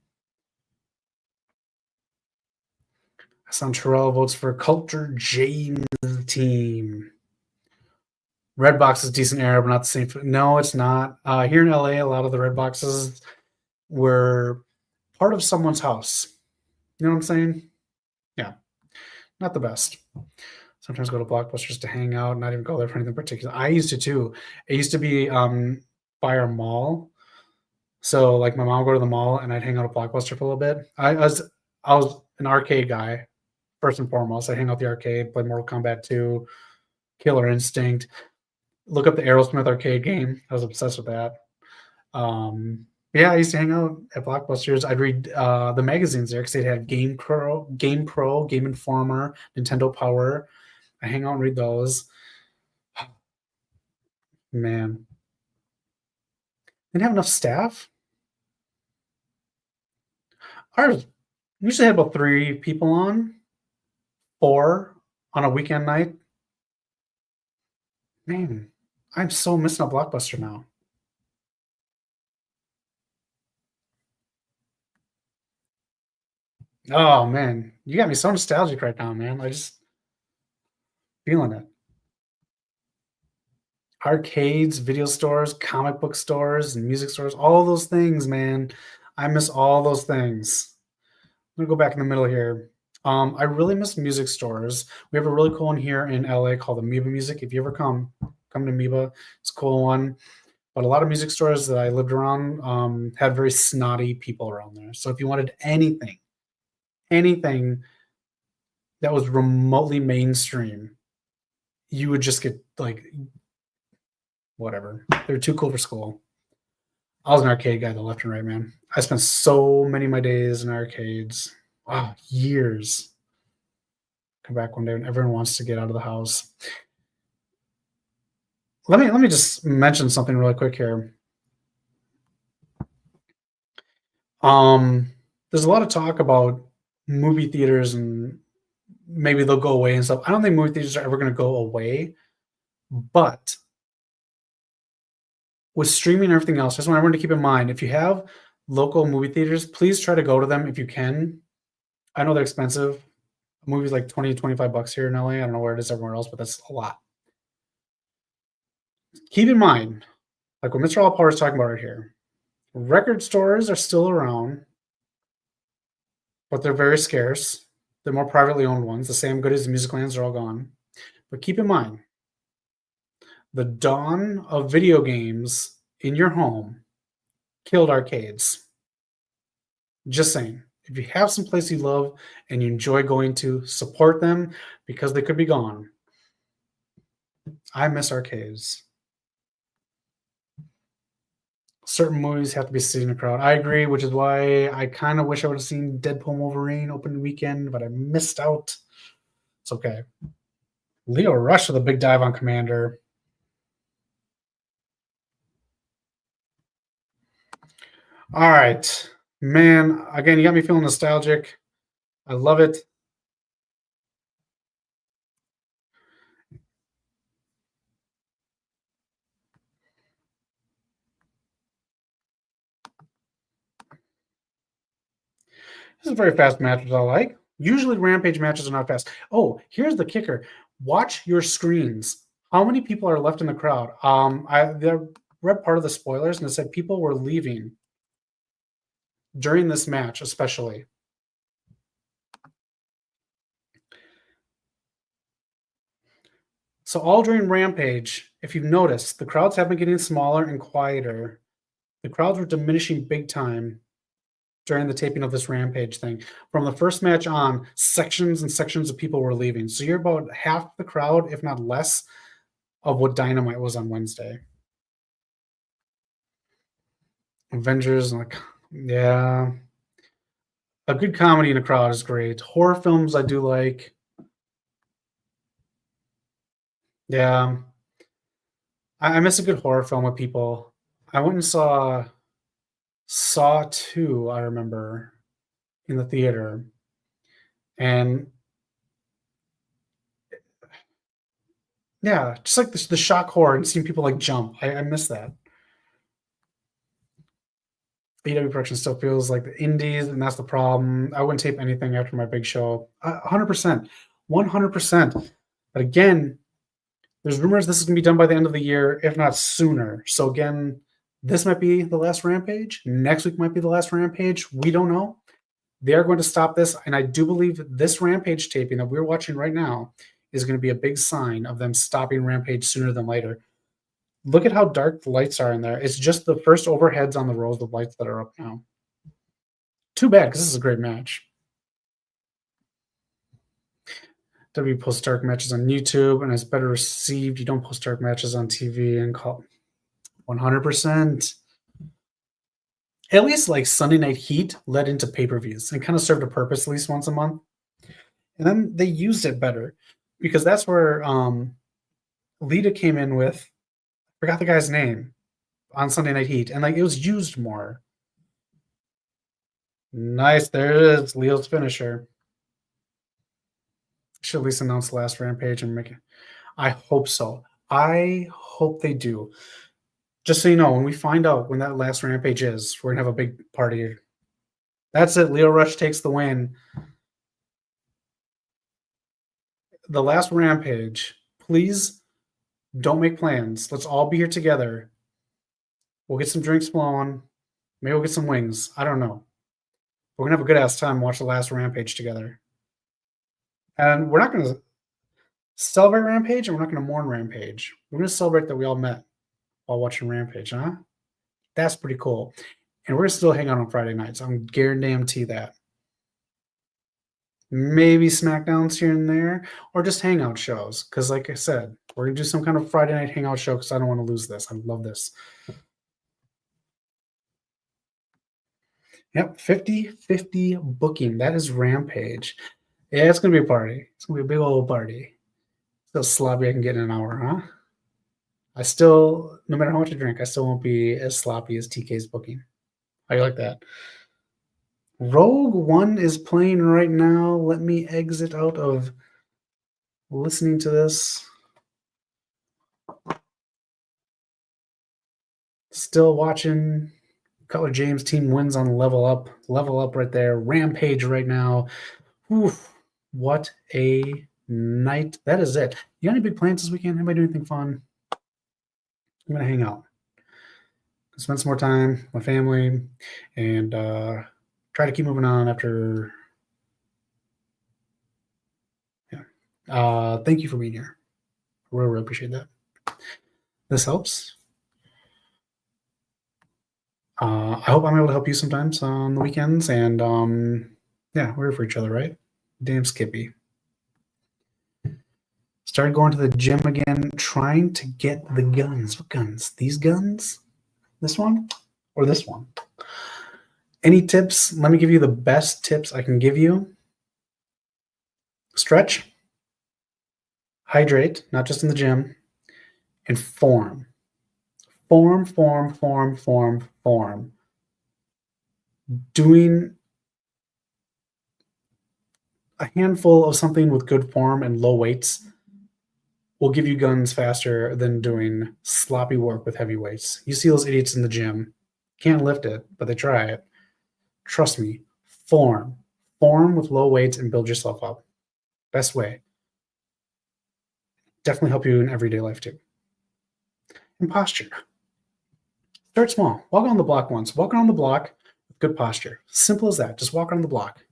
Hassan Terrell votes for Culture James team. Redbox is decent era, but not the same. No, it's not. Here in LA, a lot of the Redboxes were part of someone's house. You know what I'm saying? Yeah, not the best. Sometimes go to Blockbusters to hang out, not even go there for anything particular. I used to too. It used to be by our mall. So like my mom would go to the mall and I'd hang out at Blockbuster for a little bit. I was an arcade guy, first and foremost. I hang out at the arcade, play Mortal Kombat 2, Killer Instinct, look up the Aerosmith arcade game. I was obsessed with that. Yeah, I used to hang out at Blockbusters. I'd read the magazines there because they'd have Game Pro, Game Informer, Nintendo Power. I hang out and read those. Man, didn't have enough staff. Ours usually had about 3 people on, 4 on a weekend night. Man, I'm so missing a Blockbuster now. Oh man, you got me so nostalgic right now, man. I just feeling it. Arcades, video stores, comic book stores, and music stores, all those things, man. I miss all those things. I'm gonna go back in the middle here. I really miss music stores. We have a really cool one here in LA called Amoeba Music. If you ever come to Amoeba, it's a cool one. But a lot of music stores that I lived around had very snotty people around there. So if you wanted anything that was remotely mainstream, you would just get like whatever. They're too cool for school. I was an arcade guy, the left and right, man. I spent so many of my days in arcades. Wow, years. Come back one day when everyone wants to get out of the house. Let me just mention something really quick here. There's a lot of talk about movie theaters and maybe they'll go away and stuff. I don't think movie theaters are ever going to go away, but with streaming and everything else, I just want everyone to keep in mind, if you have local movie theaters, please try to go to them if you can. I know they're expensive. A movie's like 20, 25 bucks here in LA. I don't know where it is everywhere else, but that's a lot. Keep in mind, like what Mr. All Power is talking about right here, record stores are still around, but they're very scarce. the more privately owned ones, the Sam Goodies, the Music Lands are all gone. But keep in mind, the dawn of video games in your home killed arcades. Just saying. If you have some place you love and you enjoy going to, support them because they could be gone. I miss arcades. Certain movies have to be seen in a crowd. I agree, which is why I kind of wish I would have seen Deadpool Wolverine opening weekend, but I missed out. It's okay. Lio Rush with a big dive on Komander. All right. Man, again, you got me feeling nostalgic. I love it. This is a very fast match, which I like. Usually Rampage matches are not fast. Oh, here's the kicker. Watch your screens. How many people are left in the crowd? I read part of the spoilers and it said people were leaving during this match, especially. So all during Rampage, if you've noticed, the crowds have been getting smaller and quieter. The crowds were diminishing big time during the taping of this Rampage thing. From the first match on, sections and sections of people were leaving. So you're about half the crowd, if not less, of what Dynamite was on Wednesday. Avengers, like, yeah. A good comedy in a crowd is great. Horror films I do like. Yeah. I miss a good horror film with people. I went and saw Saw 2, I remember, in the theater. And yeah, just like the shock horror and seeing people like jump. I miss that. AEW production still feels like the indies, and that's the problem. I wouldn't tape anything after my big show. 100%. 100%. But again, there's rumors this is going to be done by the end of the year, if not sooner. So again, this might be the last Rampage. Next week might be the last Rampage. We don't know. They are going to stop this, and I do believe this Rampage taping that we're watching right now is going to be a big sign of them stopping Rampage sooner than later. Look at how dark the lights are in there. It's just the first overheads on the rows of lights that are up now. Too bad, because this is a great match. W posts dark matches on YouTube, and it's better received. You don't post dark matches on TV and call 100%. At least like Sunday Night Heat led into pay-per-views and kind of served a purpose at least once a month. And then they used it better because that's where Lita came in with, I forgot the guy's name, on Sunday Night Heat, and like it was used more. Nice, there it is, Leo's finisher. Should at least announce the last Rampage and make it. I hope so. I hope they do. Just so you know, when we find out when that last Rampage is, we're gonna have a big party. That's it. Lio Rush takes the win. The last Rampage. Please don't make plans. Let's all be here together. We'll get some drinks flowing. Maybe we'll get some wings. I don't know. We're gonna have a good ass time. Watch the last Rampage together. And we're not gonna celebrate Rampage, and we're not gonna mourn Rampage. We're gonna celebrate that we all met while watching Rampage, huh? That's pretty cool. And we're gonna still hang out on Friday nights. I'm guarantee that. Maybe SmackDowns here and there, or just hangout shows. Because, like I said, we're gonna do some kind of Friday night hangout show because I don't want to lose this. I love this. Yep, 50-50 booking. That is Rampage. Yeah, it's gonna be a party. It's gonna be a big old party. So sloppy I can get in an hour, huh? I still, no matter how much I drink, I still won't be as sloppy as TK's booking. How you like that? Rogue One is playing right now. Let me exit out of listening to this. Still watching. Cutler James team wins on Level Up. Level Up right there. Rampage right now. Oof, what a night. That is it. You got any big plans this weekend? Anybody do anything fun? I'm going to hang out. Spend some more time with my family and try to keep moving on after Thank you for being here. I really appreciate that. This helps. I hope I'm able to help you sometimes on the weekends. And yeah, we're here for each other, right? Damn Skippy. Started going to the gym again, trying to get the guns. What guns? These guns? This one? Or this one? Any tips? Let me give you the best tips I can give you. Stretch, hydrate, not just in the gym, and form. Form. Doing a handful of something with good form and low weights will give you guns faster than doing sloppy work with heavy weights. You see those idiots in the gym, can't lift it, but they try it. Trust me, form with low weights and build yourself up. Best way. Definitely help you in everyday life too. And posture. Start small. Walk on the block once. Walk around the block with good posture. Simple as that. Just walk around the block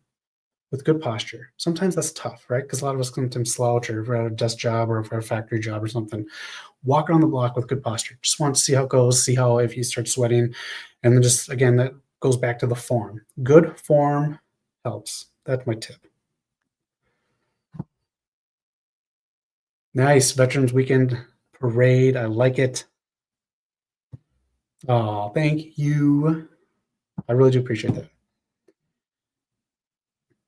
with good posture. Sometimes that's tough, right? Because a lot of us sometimes slouch, or if we're at a desk job or if we're at a factory job or something. Walk around the block with good posture. Just want to see how it goes, see how if you start sweating. And then just, again, that goes back to the form. Good form helps. That's my tip. Nice. Veterans Weekend Parade. I like it. Oh, thank you. I really do appreciate that.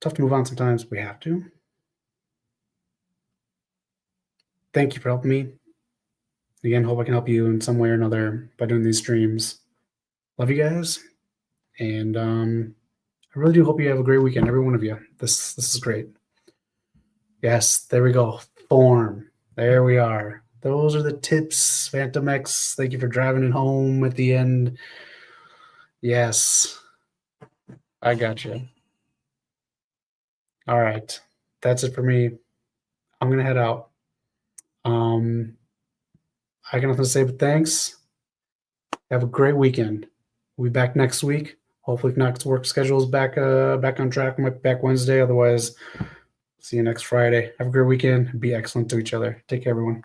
Tough to move on sometimes. We have to. Thank you for helping me. Again, hope I can help you in some way or another by doing these streams. Love you guys. And I really do hope you have a great weekend, every one of you. This is great. Yes, there we go. Form. There we are. Those are the tips, Phantom X. Thank you for driving it home at the end. Yes. I got you. All right. That's it for me. I'm going to head out. I got nothing to say but thanks. Have a great weekend. We'll be back next week. Hopefully, if Knox's work schedule is back on track, we might be back Wednesday. Otherwise, see you next Friday. Have a great weekend. Be excellent to each other. Take care, everyone.